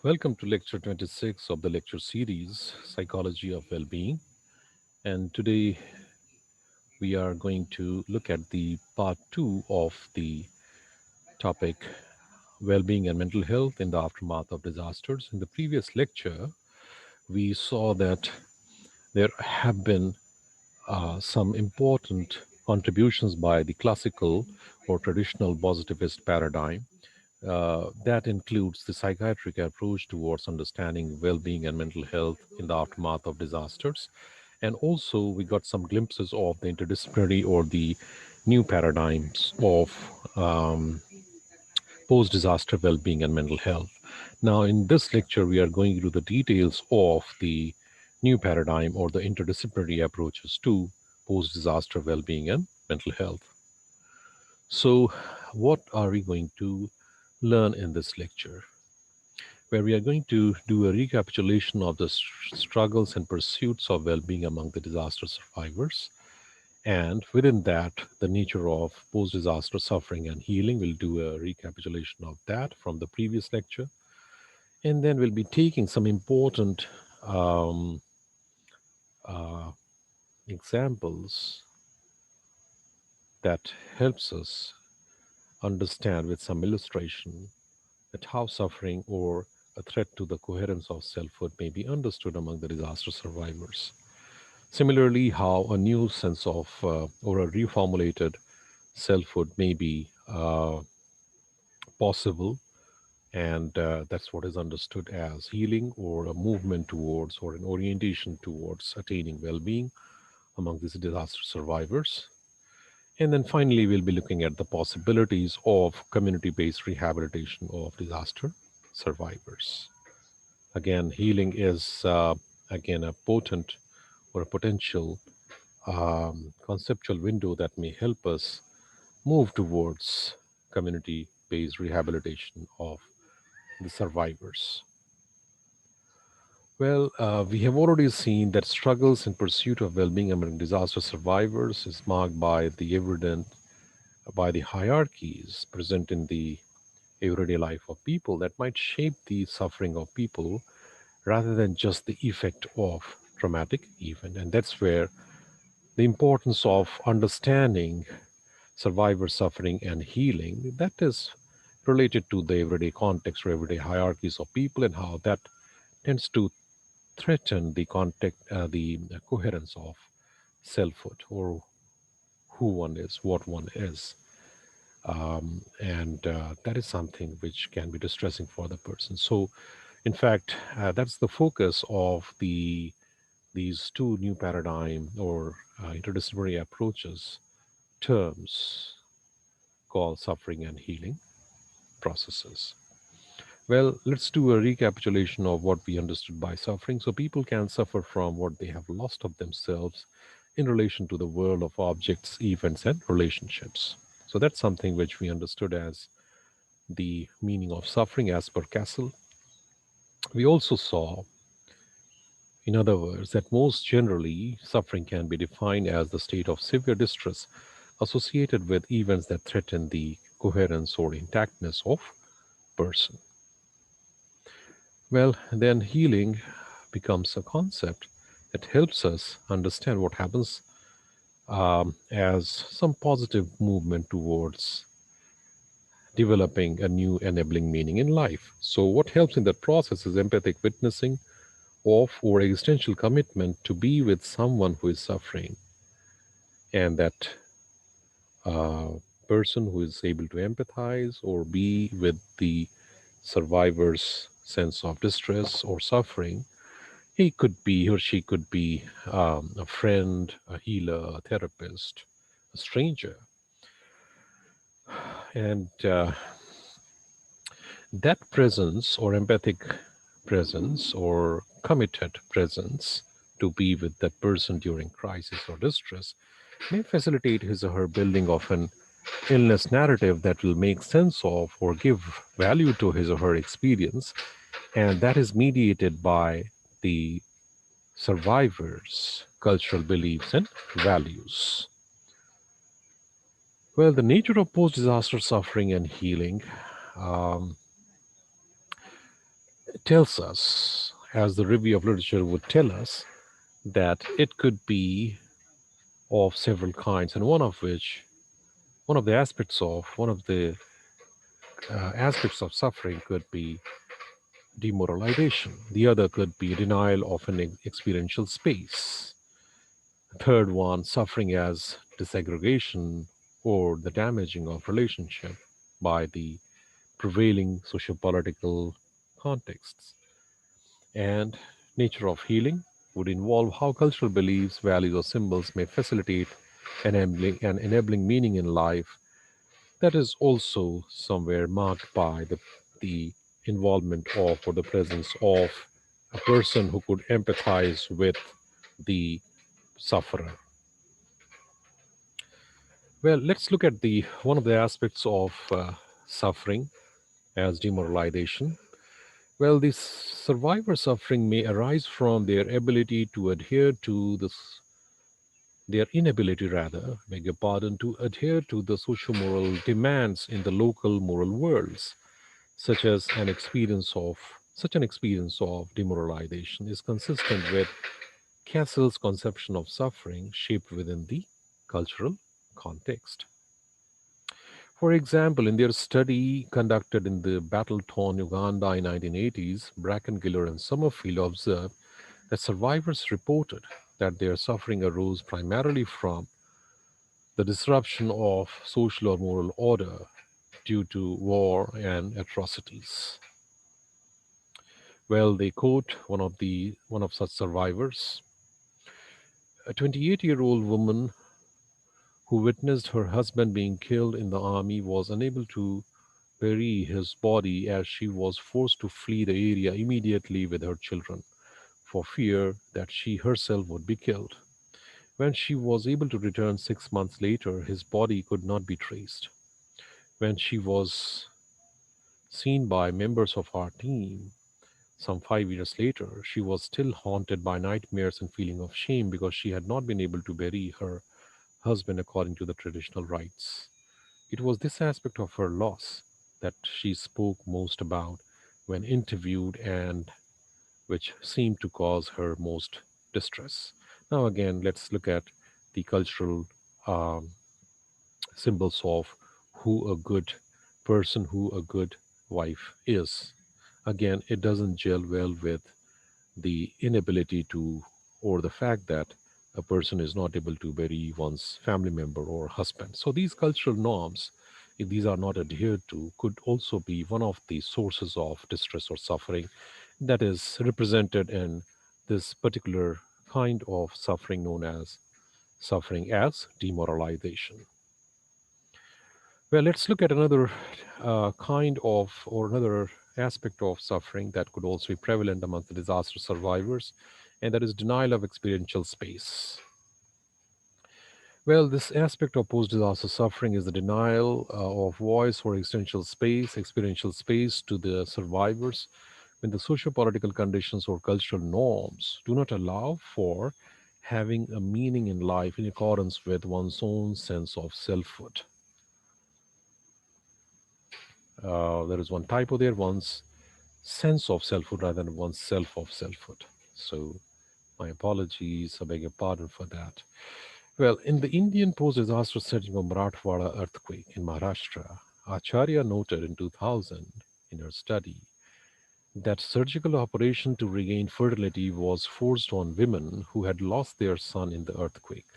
Welcome to lecture 26 of the lecture series, Psychology of Well-Being. And today we are going to look at the part two of the topic, well-being and mental health in the aftermath of disasters. In the previous lecture, we saw that there have been some important contributions by the classical or traditional positivist paradigm. That includes the psychiatric approach towards understanding well being and mental health in the aftermath of disasters. And also, we got some glimpses of the interdisciplinary or the new paradigms of post disaster well being and mental health. Now, in this lecture, we are going through the details of the new paradigm or the interdisciplinary approaches to post disaster well being and mental health. So, what are we going to learn in this lecture? Where we are going to do a recapitulation of the struggles and pursuits of well being among the disaster survivors. And within that, the nature of post disaster suffering and healing. We'll do a recapitulation of that from the previous lecture. And then we'll be taking some important um, uh, examples that helps us understand with some illustration that how suffering or a threat to the coherence of selfhood may be understood among the disaster survivors. Similarly, how a new sense of or a reformulated selfhood may be possible, and that's what is understood as healing or a movement towards or an orientation towards attaining well being among these disaster survivors. And then finally, we'll be looking at the possibilities of community based rehabilitation of disaster survivors. Again, healing is again a potent or a potential conceptual window that may help us move towards community based rehabilitation of the survivors. Well, we have already seen that struggles in pursuit of well-being among disaster survivors is marked by the evident by the hierarchies present in the everyday life of people that might shape the suffering of people rather than just the effect of traumatic event. And that's where the importance of understanding survivor suffering and healing that is related to the everyday context or everyday hierarchies of people and how that tends to threaten the contact the coherence of selfhood or who one is, what one is. And that is something which can be distressing for the person. So in fact, that's the focus of these two new paradigm or interdisciplinary approaches terms called suffering and healing processes. Well, let's do a recapitulation of what we understood by suffering. So, people can suffer from what they have lost of themselves in relation to the world of objects, events, and relationships. So, that's something which we understood as the meaning of suffering as per Castle. We also saw, in other words, that most generally suffering can be defined as the state of severe distress associated with events that threaten the coherence or intactness of person. Well, then healing becomes a concept that helps us understand what happens as some positive movement towards developing a new enabling meaning in life. So, what helps in that process is empathic witnessing of or existential commitment to be with someone who is suffering, and that uh, person who is able to empathize or be with the survivor's sense of distress or suffering. He could be, or she could be a friend, a healer, a therapist, a stranger. And that presence, or empathic presence, or committed presence to be with that person during crisis or distress may facilitate his or her building of an illness narrative that will make sense of or give value to his or her experience. And that is mediated by the survivors' cultural beliefs and values. Well, the nature of post disaster suffering and healing tells us, as the review of literature would tell us, that it could be of several kinds, and one of the aspects of suffering could be demoralization. The other could be denial of an experiential space. The third one, suffering as disaggregation or the damaging of relationship by the prevailing sociopolitical contexts. And nature of healing would involve how cultural beliefs, values, or symbols may facilitate enabling meaning in life that is also somewhere marked by the involvement of or the presence of a person who could empathize with the sufferer. Well, let's look at the one of the aspects of suffering as demoralization. Well, this survivor suffering may arise from their ability to adhere to this, their inability rather, beg your pardon, to adhere to the socio-moral demands in the local moral worlds, such as such an experience of demoralization is consistent with Cassell's conception of suffering shaped within the cultural context. For example, in their study conducted in the battle-torn Uganda in 1980s, Brackengiller and Summerfield observed that survivors reported that their suffering arose primarily from the disruption of social or moral order due to war and atrocities. Well, they quote one of such survivors, a 28-year-old woman who witnessed her husband being killed in the army was unable to bury his body as she was forced to flee the area immediately with her children for fear that she herself would be killed. When she was able to return 6 months later, his body could not be traced. When she was seen by members of our team some 5 years later, she was still haunted by nightmares and feeling of shame because she had not been able to bury her husband according to the traditional rites. It was this aspect of her loss that she spoke most about when interviewed and which seemed to cause her most distress. Now, again, let's look at the cultural um, symbols of who a good person, who a good wife is. Again, it doesn't gel well with the inability to, or the fact that a person is not able to bury one's family member or husband. So these cultural norms, if these are not adhered to, could also be one of the sources of distress or suffering that is represented in this particular kind of suffering known as suffering as demoralization. Well, let's look at another kind of or another aspect of suffering that could also be prevalent among the disaster survivors, and that is denial of experiential space. Well, this aspect of post disaster suffering is the denial of voice or experiential space to the survivors when the socio-political conditions or cultural norms do not allow for having a meaning in life in accordance with one's own sense of selfhood. There is one typo there, one's sense of selfhood rather than one's self of selfhood. So, my apologies, I beg your pardon for that. Well, in the Indian post disaster setting of Marathwada earthquake in Maharashtra, Acharya noted in 2000 in her study that surgical operation to regain fertility was forced on women who had lost their son in the earthquake.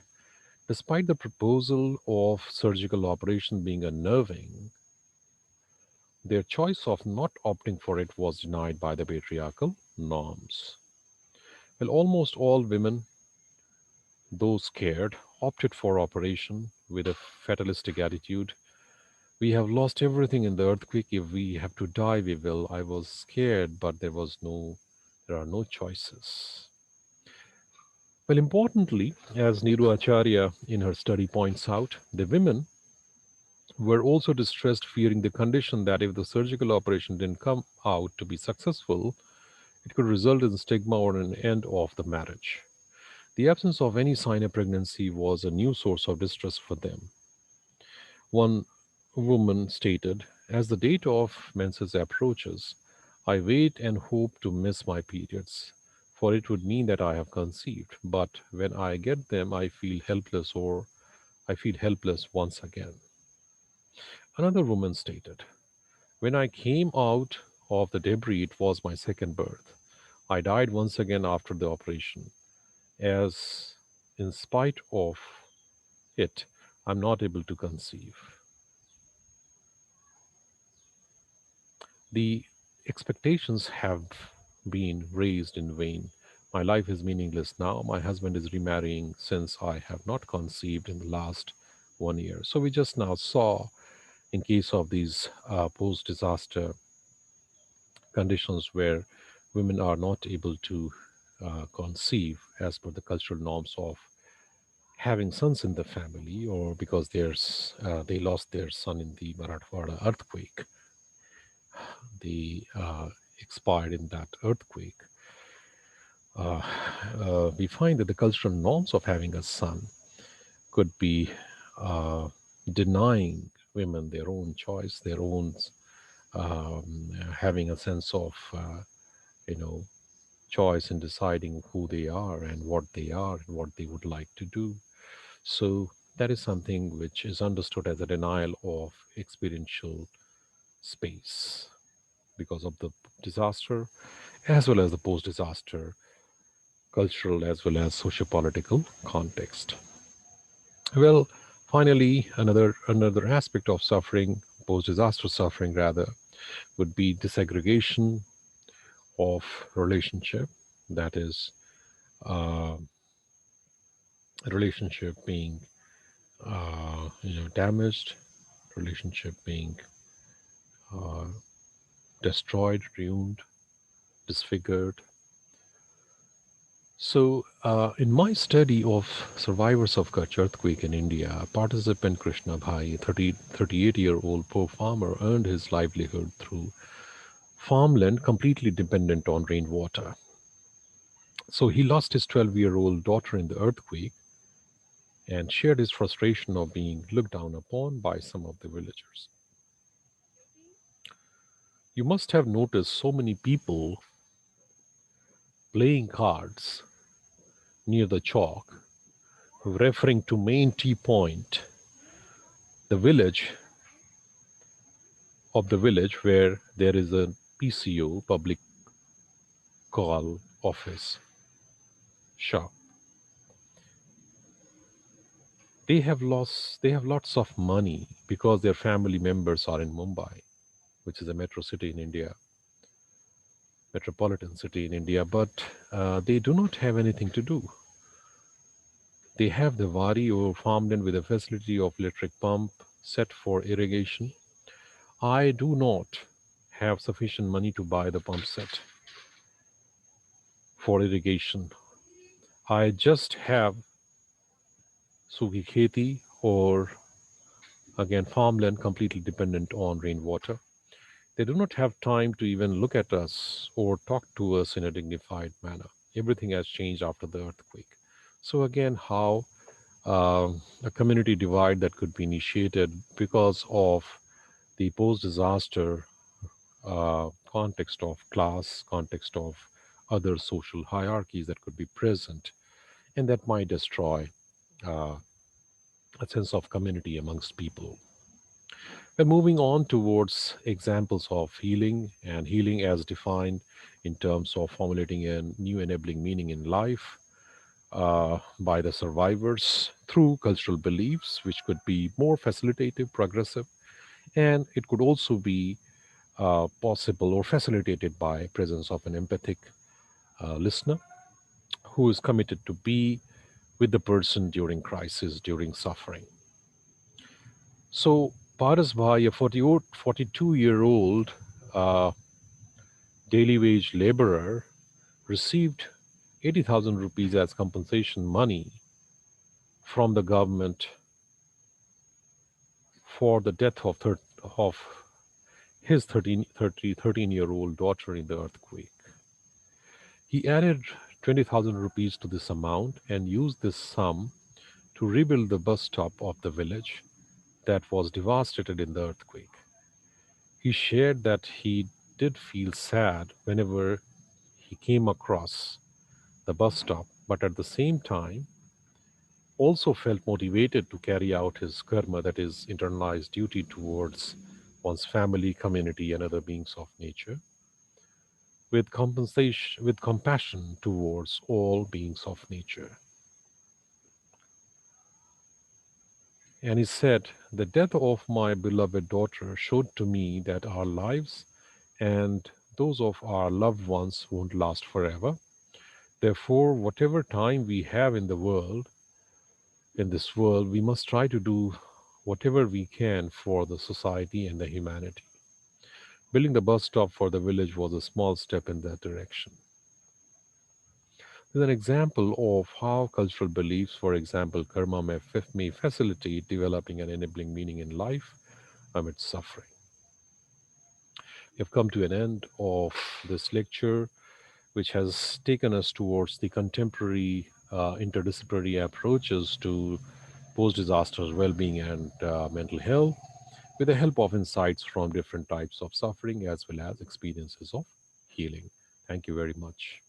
Despite the proposal of surgical operation being unnerving, their choice of not opting for it was denied by the patriarchal norms. Well, almost all women, though scared, opted for operation with a fatalistic attitude. We have lost everything in the earthquake. If we have to die, we will. I was scared, but there are no choices. Well, importantly, as Niru Acharya in her study points out, the women were also distressed, fearing the condition that if the surgical operation didn't come out to be successful, it could result in stigma or an end of the marriage. The absence of any sign of pregnancy was a new source of distress for them. One woman stated, as the date of menses approaches, I wait and hope to miss my periods, for it would mean that I have conceived. But when I get them, I feel helpless once again. Another woman stated, when I came out of the debris, it was my second birth. I died once again after the operation, as in spite of it, I'm not able to conceive. The expectations have been raised in vain. My life is meaningless now. My husband is remarrying since I have not conceived in the last 1 year. So we just now saw, in case of these post-disaster conditions where women are not able to conceive as per the cultural norms of having sons in the family, or because they lost their son in the Marathwada earthquake, they expired in that earthquake. We find that the cultural norms of having a son could be uh, denying women their own choice, their own having a sense of you know choice in deciding who they are and what they are and what they would like to do. So that is something which is understood as a denial of experiential space because of the disaster, as well as the post disaster cultural as well as socio-political context. Well, finally, another aspect of suffering, post-disaster suffering rather, would be disaggregation of relationship. That is, uh, a relationship being damaged, relationship being uh, destroyed, ruined, disfigured. So, in my study of survivors of Kutch earthquake in India, participant Krishna Bhai, 38-year-old poor farmer, earned his livelihood through farmland completely dependent on rainwater. So he lost his 12-year-old daughter in the earthquake and shared his frustration of being looked down upon by some of the villagers. You must have noticed so many people playing cards near the chalk, referring to main tea point, the village village where there is a PCO, public call office shop. They have lots of money because their family members are in Mumbai, which is a metropolitan city in India, but they do not have anything to do. They have the wadi or farmland with a facility of electric pump set for irrigation. I do not have sufficient money to buy the pump set for irrigation. I just have sugi kheti, or again farmland completely dependent on rainwater. They do not have time to even look at us or talk to us in a dignified manner. Everything has changed after the earthquake. So again, how a community divide that could be initiated because of the post-disaster context of class, context of other social hierarchies that could be present, and that might destroy uh, a sense of community amongst people. We're moving on towards examples of healing, and healing as defined in terms of formulating a new enabling meaning in life by the survivors through cultural beliefs, which could be more facilitative, progressive, and it could also be possible or facilitated by presence of an empathic listener who is committed to be with the person during crisis, during suffering. So Paras Bhai, a 42-year-old uh, daily wage laborer, received 80,000 rupees as compensation money from the government for the death of his 13-year-old daughter in the earthquake. He added 20,000 rupees to this amount and used this sum to rebuild the bus stop of the village that was devastated in the earthquake. He shared that he did feel sad whenever he came across the bus stop, but at the same time, also felt motivated to carry out his karma, that is, internalized duty towards one's family, community, and other beings of nature, with compensation, with compassion towards all beings of nature. And he said, "The death of my beloved daughter showed to me that our lives and those of our loved ones won't last forever. Therefore, whatever time we have in this world, we must try to do whatever we can for the society and the humanity." Building the bus stop for the village was a small step in that direction. This is an example of how cultural beliefs, for example, karma may facilitate developing and enabling meaning in life amid suffering. We have come to an end of this lecture, which has taken us towards the contemporary interdisciplinary approaches to post disaster well being and mental health, with the help of insights from different types of suffering as well as experiences of healing. Thank you very much.